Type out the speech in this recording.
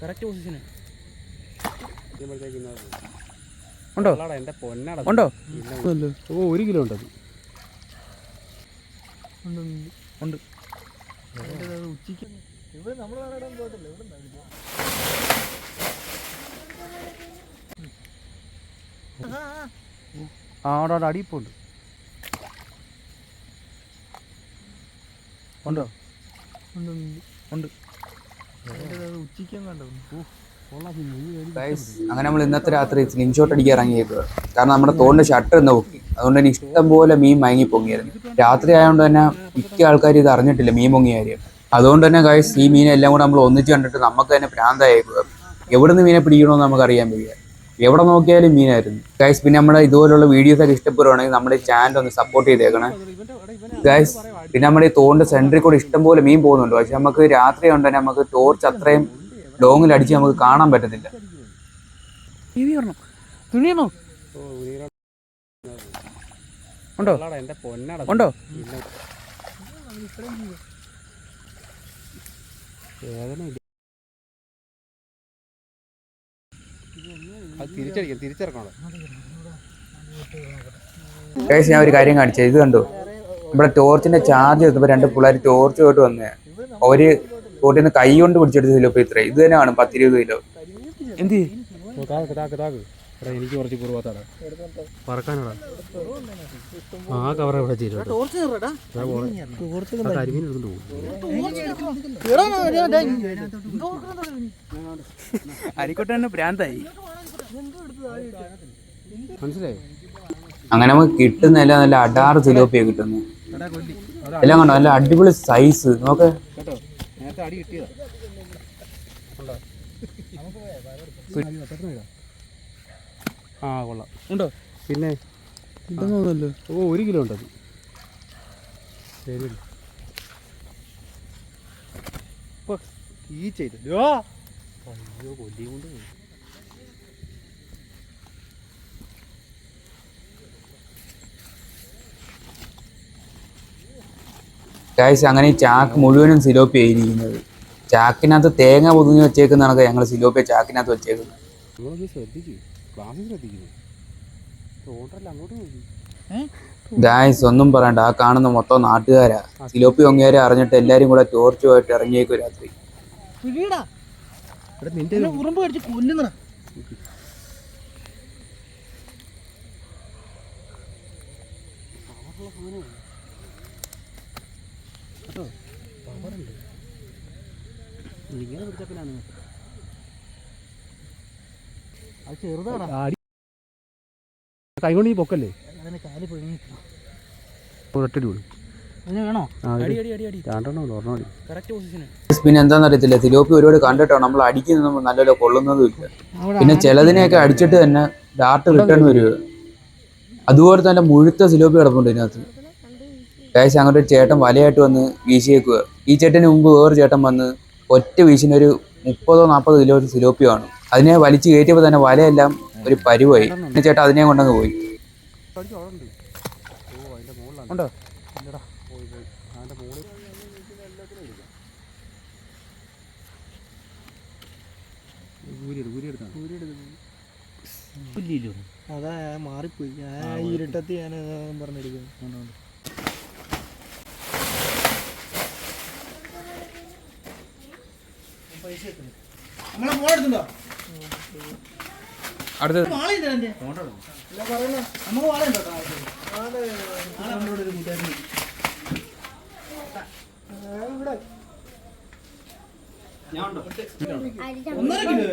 Correct പൊസിഷന് ഉണ്ടോ ഉണ്ടോ? ഓ 1 kilo ഉണ്ടത് ഉണ്ട്. ഉച്ചയ്ക്ക് ഇവിടെ നമ്മൾ നടക്കാൻ പോയിട്ടില്ല. അവിടെ അടിയിപ്പുണ്ട്. ഉണ്ടോ? ഉണ്ട്. ഉച്ചയ്ക്കും കണ്ടോ? അങ്ങനെ നമ്മൾ ഇന്നത്തെ രാത്രി സ്ക്രീൻഷോട്ട് അടിക്കാൻ ഇറങ്ങിയേക്കുക. കാരണം നമ്മുടെ തോളിന്റെ ഷട്ടർ ഇന്ന് പൊക്കി. അതുകൊണ്ട് തന്നെ ഇഷ്ടം പോലെ മീൻ മയങ്ങി പൊങ്ങിയായിരുന്നു. രാത്രി ആയതുകൊണ്ട് തന്നെ മിക്ക ആൾക്കാർ ഇത് അറിഞ്ഞിട്ടില്ല മീൻ പൊങ്ങിയ കാര്യം. അതുകൊണ്ട് തന്നെ ഗൈസ് ഈ മീനെല്ലാം കൂടെ നമ്മൾ ഒന്നിച്ച് കണ്ടിട്ട് നമുക്ക് തന്നെ ഭ്രാന്തായേക്കുക. എവിടെ നിന്ന് മീനെ പിടിക്കണമെന്ന് നമുക്ക് അറിയാൻ വയ്യ. എവിടെ നോക്കിയാലും മീനായിരുന്നു ഗൈസ്. പിന്നെ നമ്മുടെ ഇതുപോലുള്ള വീഡിയോസൊക്കെ ഇഷ്ടപ്പെടുവാണെങ്കിൽ നമ്മുടെ ചാനൽ ഒന്ന് സപ്പോർട്ട് ചെയ്തേക്കണേ ഗൈസ്. പിന്നെ നമ്മുടെ ഈ തോണിന്റെ സെൻറ്ററിൽ കൂടെ ഇഷ്ടംപോലെ മീൻ പോകുന്നുണ്ട്. പക്ഷെ നമുക്ക് രാത്രി കൊണ്ട് തന്നെ നമുക്ക് ടോർച്ച് അത്രയും ലോങ്ങിൽ അടിച്ച് നമുക്ക് കാണാൻ പറ്റത്തില്ല. ഉണ്ടോ ഉണ്ടോ? തിരിച്ചിറക്കണം. ഞാൻ ഒരു കാര്യം കാണിച്ചത് ഇത് കണ്ടു. ഇവിടെ ടോർച്ചിന്റെ ചാർജ് എടുത്തപ്പോൾ 2 പിള്ളേർ ടോർച്ച് പോയിട്ട് വന്നേ. അവര് ടോർച്ചിൽ നിന്ന് കൈ കൊണ്ട് പിടിച്ചെടുത്ത കിലോ ഇപ്പൊ ഇത്രയും. ഇത് തന്നെ കാണും 10-20 കിലോ. എന്ത് എനിക്ക് കുറച്ച് പൂർവ്വത്താണ് പറക്കാനാടാ. ആ കവറ ഇവിടെ കരിമീൻ എടുത്തു അരിക്കോട്ടെ തന്നെ ഭ്രാന്തായി. മനസ്സിലായി. അങ്ങനെ നമുക്ക് കിട്ടുന്ന എല്ലാം നല്ല അടാറ് സിലോപ്പിയ കിട്ടുന്നു. എല്ലാം കണ്ടോ നല്ല അടിപൊളി സൈസ്. നോക്ക് ആ കൊള്ളാം. ഉണ്ടോ? പിന്നെ ഓ 1 കിലോ ഉണ്ടത്. ശരി ഈ ചെയ്തോ. അയ്യോ കൊല്ലി കൊണ്ട് ഗൈസ്. അങ്ങനെ ഈ ചാക്ക് മുഴുവനും സിലോപ്പിയ ആയിരിക്കുന്നത്. ചാക്കിനകത്ത് തേങ്ങ പൊതിഞ്ഞ് വെച്ചേക്കുന്നതാണ് ഞങ്ങൾ സിലോപ്പിയ ചാക്കിനകത്ത് വെച്ചേക്കുന്നത്. ഗൈസ് ഒന്നും പറയണ്ട, ആ കാണുന്ന മൊത്തം നാട്ടുകാരാ. സിലോപ്പി ഒങ്ങിയാരെ അറിഞ്ഞിട്ട് എല്ലാരും കൂടെ ടോർച്ചുമായിട്ട് ഇറങ്ങിയേക്കും രാത്രി. ഉറുമ്പ് കടിച്ച് കൊല്ലുന്നടാ. ഇങ്ങനെ പിടിച്ചപ്പിനാണ് അത് ചെറുതാടാ. കൈകൊണ്ട് ഈ പൊക്കല്ലേ കാല് പൊങ്ങി ഒരൊറ്റടി വിടും. വേണോ? പിന്നെ എന്താണെന്ന് അറിയത്തില്ല, സിലോപ്പി ഒരുപാട് കണ്ടിട്ടോ നമ്മൾ അടിക്കുന്നതും നല്ലല്ലോ കൊള്ളുന്നതും ഇല്ല. പിന്നെ ചിലതിനെയൊക്കെ അടിച്ചിട്ട് തന്നെ ഡാർട്ട് റിട്ടേൺ വരിക. അതുപോലെ തന്നെ മുഴുത്ത സിലോപ്പി കിടപ്പുണ്ട് ഇതിനകത്ത്. ഗൈസ് അങ്ങോട്ട് ഒരു ചേട്ടൻ വലയായിട്ട് വന്ന് വീശിയേക്കുക. ഈ ചേട്ടന് മുമ്പ് വേറെ ചേട്ടൻ വന്ന് ഒറ്റ വീശിനൊരു 30-40 കിലോ സിലോപ്പിയോ ആണ്. അതിനെ വലിച്ചു കയറ്റിയപ്പോൾ തന്നെ വലയെല്ലാം ഒരു പരുവായി. ചേട്ടൻ അതിനെ കൊണ്ടങ്ങ് പോയി. ഉണ്ടോ? അതാ മാറിപ്പോയി. ഇരുട്ടത്തി ഞാൻ പറഞ്ഞെടുക്കുന്നു. നമ്മളെ മോളെടുത്തുണ്ടോ? അടുത്തത് നമുക്ക് വാളുണ്ടോ? ഒന്നര കിലോ